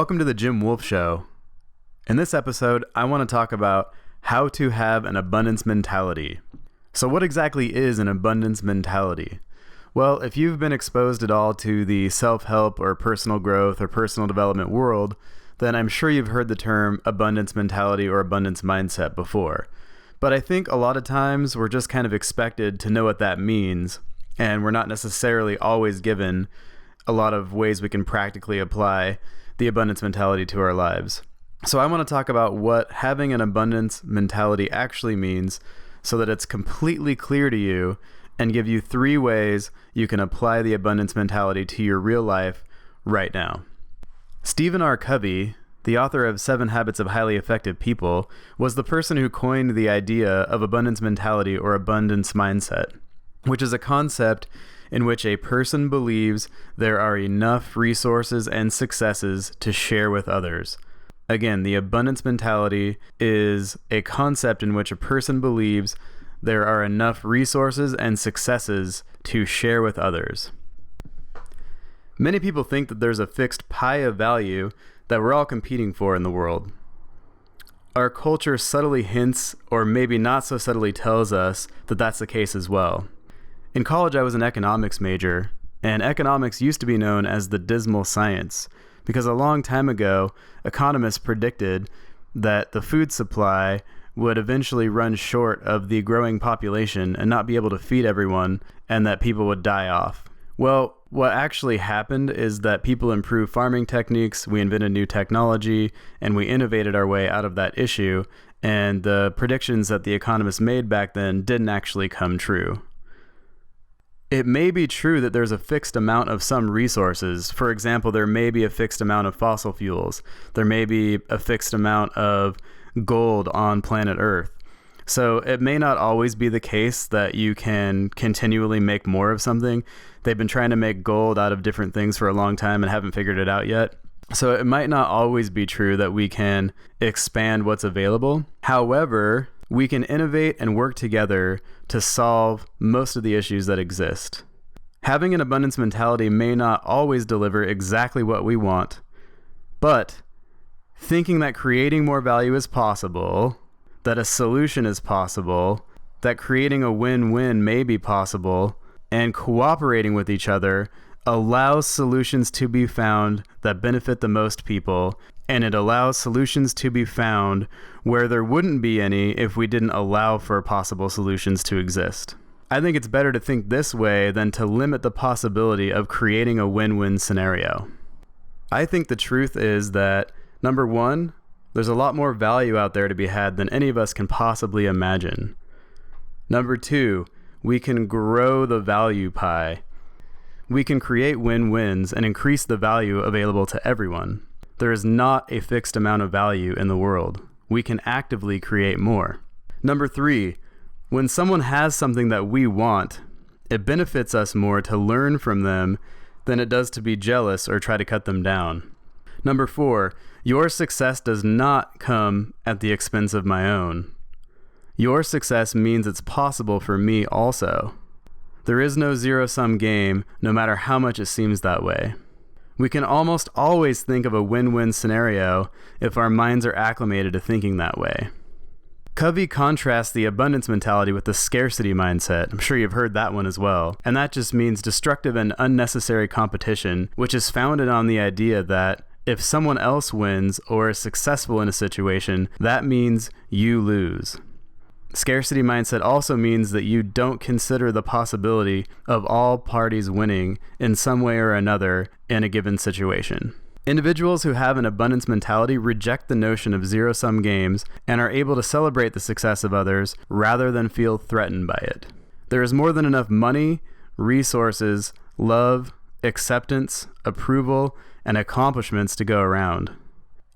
Welcome to the Jim Wolfe Show. In this episode, I want to talk about how to have an abundance mentality. So what exactly is an abundance mentality? Well, if you've been exposed at all to the self-help or personal growth or personal development world, then I'm sure you've heard the term abundance mentality or abundance mindset before. But I think a lot of times we're just kind of expected to know what that means, and we're not necessarily always given a lot of ways we can practically apply the abundance mentality to our lives. So I want to talk about what having an abundance mentality actually means so that it's completely clear to you, and give you 3 ways you can apply the abundance mentality to your real life right now. Stephen R. Covey, the author of 7 Habits of Highly Effective People, was the person who coined the idea of abundance mentality or abundance mindset, which is a concept in which a person believes there are enough resources and successes to share with others. Again, the abundance mentality is a concept in which a person believes there are enough resources and successes to share with others. Many people think that there's a fixed pie of value that we're all competing for in the world. Our culture subtly hints, or maybe not so subtly tells us, that that's the case as well. In college, I was an economics major, and economics used to be known as the dismal science, because a long time ago, economists predicted that the food supply would eventually run short of the growing population and not be able to feed everyone, and that people would die off. Well, what actually happened is that people improved farming techniques, we invented new technology, and we innovated our way out of that issue, and the predictions that the economists made back then didn't actually come true. It may be true that there's a fixed amount of some resources. For example, there may be a fixed amount of fossil fuels. There may be a fixed amount of gold on planet Earth. So it may not always be the case that you can continually make more of something. They've been trying to make gold out of different things for a long time and haven't figured it out yet. So it might not always be true that we can expand what's available. However, we can innovate and work together to solve most of the issues that exist. Having an abundance mentality may not always deliver exactly what we want, but thinking that creating more value is possible, that a solution is possible, that creating a win-win may be possible, and cooperating with each other allows solutions to be found that benefit the most people, and it allows solutions to be found where there wouldn't be any if we didn't allow for possible solutions to exist. I think it's better to think this way than to limit the possibility of creating a win-win scenario. I think the truth is that number 1, there's a lot more value out there to be had than any of us can possibly imagine. Number 2, we can grow the value pie. We can create win-wins and increase the value available to everyone. There is not a fixed amount of value in the world. We can actively create more. Number 3, when someone has something that we want, it benefits us more to learn from them than it does to be jealous or try to cut them down. Number 4, your success does not come at the expense of my own. Your success means it's possible for me also. There is no zero-sum game, no matter how much it seems that way. We can almost always think of a win-win scenario if our minds are acclimated to thinking that way. Covey contrasts the abundance mentality with the scarcity mindset. I'm sure you've heard that one as well. And that just means destructive and unnecessary competition, which is founded on the idea that if someone else wins or is successful in a situation, that means you lose. Scarcity mindset also means that you don't consider the possibility of all parties winning in some way or another in a given situation. Individuals who have an abundance mentality reject the notion of zero-sum games and are able to celebrate the success of others rather than feel threatened by it. There is more than enough money, resources, love, acceptance, approval, and accomplishments to go around.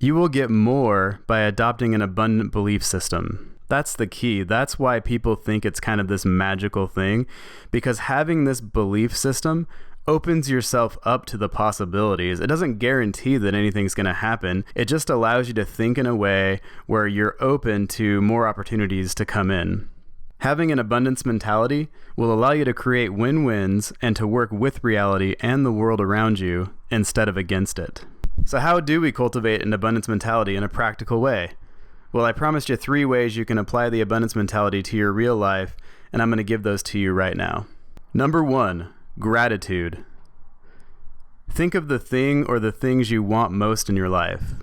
You will get more by adopting an abundant belief system. That's the key. That's why people think it's kind of this magical thing, because having this belief system opens yourself up to the possibilities. It doesn't guarantee that anything's going to happen. It just allows you to think in a way where you're open to more opportunities to come in. Having an abundance mentality will allow you to create win-wins and to work with reality and the world around you instead of against it. So how do we cultivate an abundance mentality in a practical way? Well, I promised you 3 ways you can apply the abundance mentality to your real life, and I'm going to give those to you right now. Number 1, gratitude. Think of the thing or the things you want most in your life,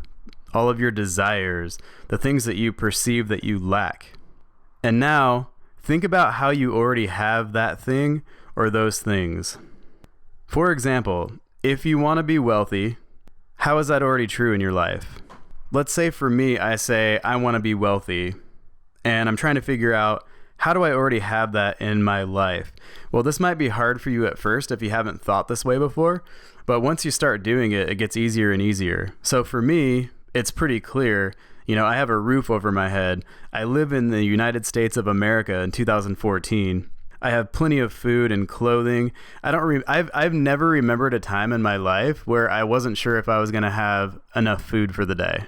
all of your desires, the things that you perceive that you lack. And now, think about how you already have that thing or those things. For example, if you want to be wealthy, how is that already true in your life? Let's say for me, I say I want to be wealthy, and I'm trying to figure out, how do I already have that in my life? Well, this might be hard for you at first if you haven't thought this way before, but once you start doing it, it gets easier and easier. So for me, it's pretty clear. I have a roof over my head. I live in the United States of America in 2014. I have plenty of food and clothing. I've never remembered a time in my life where I wasn't sure if I was going to have enough food for the day.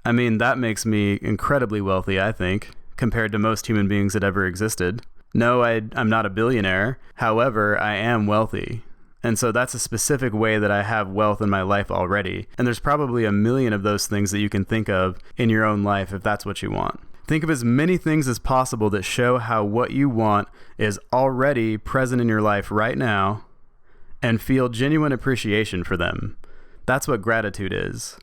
I mean, that makes me incredibly wealthy, I think, compared to most human beings that ever existed. No, I'm not a billionaire. However, I am wealthy. And so that's a specific way that I have wealth in my life already. And there's probably a million of those things that you can think of in your own life if that's what you want. Think of as many things as possible that show how what you want is already present in your life right now, and feel genuine appreciation for them. That's what gratitude is.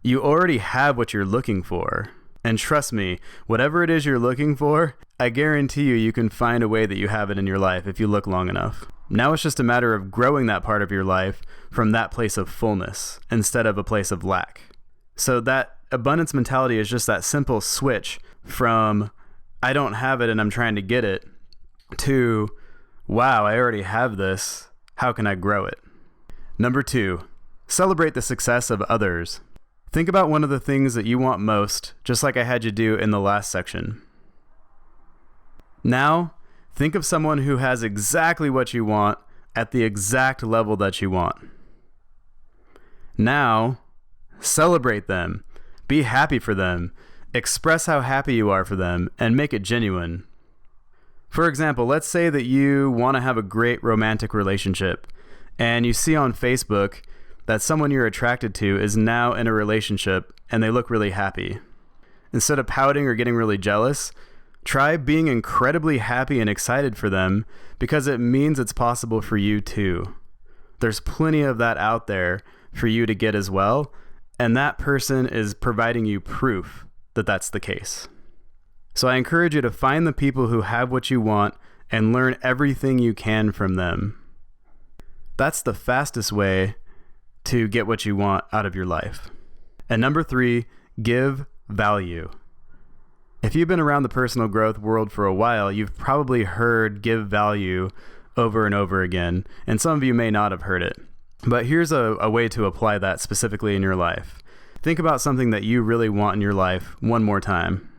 You already have what you're looking for. And trust me, whatever it is you're looking for, I guarantee you can find a way that you have it in your life if you look long enough. Now it's just a matter of growing that part of your life from that place of fullness instead of a place of lack. So that abundance mentality is just that simple switch from I don't have it and I'm trying to get it to, wow, I already have this. How can I grow it? Number 2, celebrate the success of others. Think about one of the things that you want most, just like I had you do in the last section. Now, think of someone who has exactly what you want at the exact level that you want. Now, celebrate them. Be happy for them. Express how happy you are for them and make it genuine. For example, let's say that you want to have a great romantic relationship and you see on Facebook that someone you're attracted to is now in a relationship and they look really happy. Instead of pouting or getting really jealous, try being incredibly happy and excited for them because it means it's possible for you too. There's plenty of that out there for you to get as well, and that person is providing you proof that that's the case. So I encourage you to find the people who have what you want and learn everything you can from them. That's the fastest way to get what you want out of your life. And number 3, give value. If you've been around the personal growth world for a while, you've probably heard give value over and over again, and some of you may not have heard it. But here's a way to apply that specifically in your life. Think about something that you really want in your life one more time.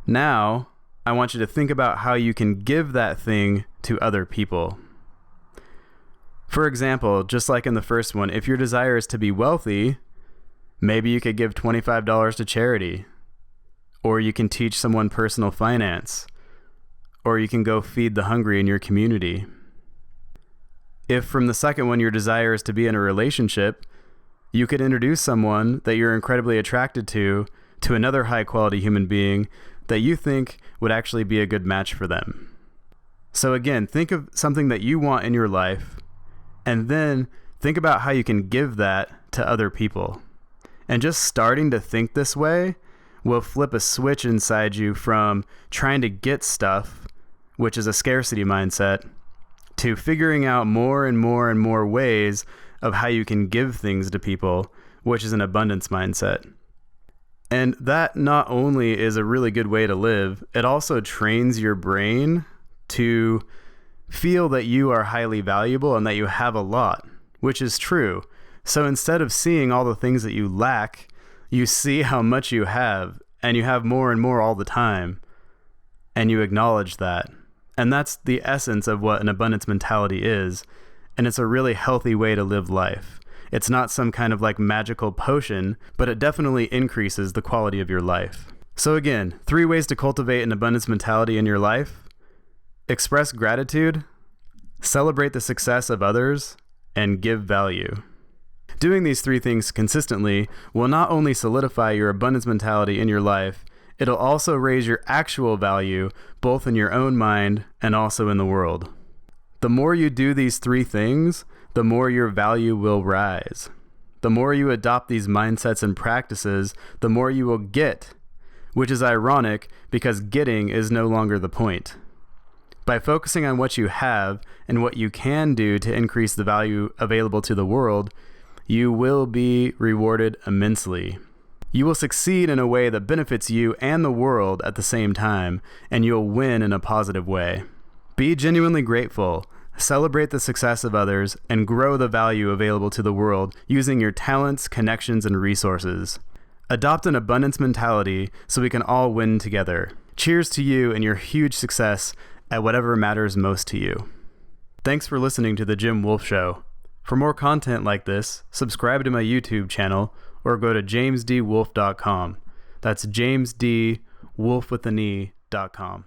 Now, I want you to think about how you can give that thing to other people. For example, just like in the first one, if your desire is to be wealthy, maybe you could give $25 to charity, or you can teach someone personal finance, or you can go feed the hungry in your community. If from the second one your desire is to be in a relationship, you could introduce someone that you're incredibly attracted to another high-quality human being that you think would actually be a good match for them. So again, think of something that you want in your life, and then think about how you can give that to other people. And just starting to think this way will flip a switch inside you from trying to get stuff, which is a scarcity mindset, to figuring out more and more and more ways of how you can give things to people, which is an abundance mindset. And that not only is a really good way to live, it also trains your brain to feel that you are highly valuable and that you have a lot, which is true. So instead of seeing all the things that you lack, you see how much you have, and you have more and more all the time, and you acknowledge that. And that's the essence of what an abundance mentality is, and it's a really healthy way to live life. It's not some kind of like magical potion, but it definitely increases the quality of your life. So again, 3 ways to cultivate an abundance mentality in your life: express gratitude, celebrate the success of others, and give value. Doing these three things consistently will not only solidify your abundance mentality in your life, it'll also raise your actual value both in your own mind and also in the world. The more you do these three things, the more your value will rise. The more you adopt these mindsets and practices, the more you will get, which is ironic because getting is no longer the point. By focusing on what you have and what you can do to increase the value available to the world, you will be rewarded immensely. You will succeed in a way that benefits you and the world at the same time, and you'll win in a positive way. Be genuinely grateful, celebrate the success of others, and grow the value available to the world using your talents, connections, and resources. Adopt an abundance mentality so we can all win together. Cheers to you and your huge success at whatever matters most to you. Thanks for listening to The Jim Wolfe Show. For more content like this, subscribe to my YouTube channel or go to jamesdwolfe.com. That's jamesdwolfe.com.